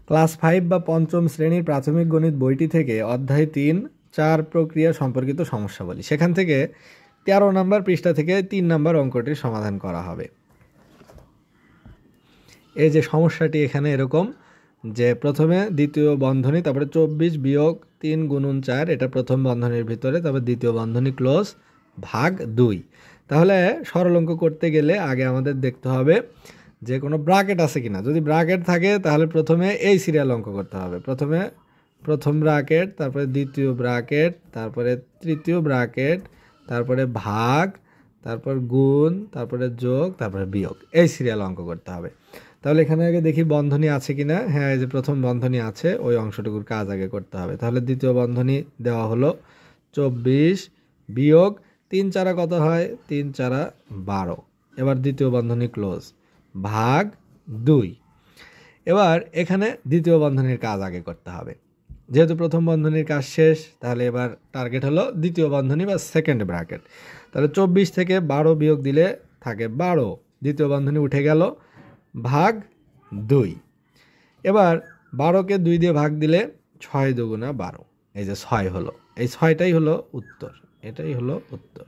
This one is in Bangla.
ক্লাস 5 বা পঞ্চম শ্রেণীর প্রাথমিক গণিত বইটি থেকে অধ্যায় 3 4 প্রক্রিয়া সম্পর্কিত সমস্যাবলী, সেখান থেকে 13 নম্বর পৃষ্ঠা থেকে 3 নম্বর অঙ্কটির সমাধান করা হবে। এই যে সমস্যাটি এখানে এরকম যে প্রথমে দ্বিতীয় বন্ধনী, তারপরে 24 বিয়োগ 3 গুণন 4, এটা প্রথম বন্ধনীর ভিতরে, তারপরে দ্বিতীয় বন্ধনী ক্লোজ ভাগ 2। তাহলে সরল অঙ্ক করতে গেলে আগে আমাদের দেখতে হবে যে কোনো ব্র্যাকেট আছে কিনা। যদি ব্র্যাকেট থাকে তাহলে প্রথমে এই সিরিয়াল অঙ্ক করতে হবে। প্রথমে প্রথম ব্র্যাকেট, তারপরে দ্বিতীয় ব্র্যাকেট, তারপরে তৃতীয় ব্র্যাকেট, তারপরে ভাগ, তারপর গুণ, তারপরে যোগ, তারপরে বিয়োগ, এই সিরিয়াল অঙ্ক করতে হবে। তাহলে এখানে আগে দেখি বন্ধনী আছে কিনা। হ্যাঁ, এই যে প্রথম বন্ধনী আছে, ওই অংশটুকুর কাজ আগে করতে হবে। তাহলে দ্বিতীয় বন্ধনী দেওয়া হলো 24 বিয়োগ 3 4 কত হয়, 3 4 12। এবার দ্বিতীয় বন্ধনী ক্লোজ ভাগ 2। এবার এখানে দ্বিতীয় বন্ধনীর কাজ আগে করতে হবে। যেহেতু প্রথম বন্ধনীর কাজ শেষ, তাহলে এবার টার্গেট হলো দ্বিতীয় বন্ধনী বা সেকেন্ড ব্র্যাকেট। তাহলে 24 থেকে 12 বিয়োগ দিলে থাকে 12, দ্বিতীয় বন্ধনী উঠে গেল, ভাগ 2। এবার 12কে 2 দিয়ে ভাগ দিলে 6 দুগুণা 12, এই যে 6 হলো। এই 6টাই হলো উত্তর, এটাই হলো উত্তর।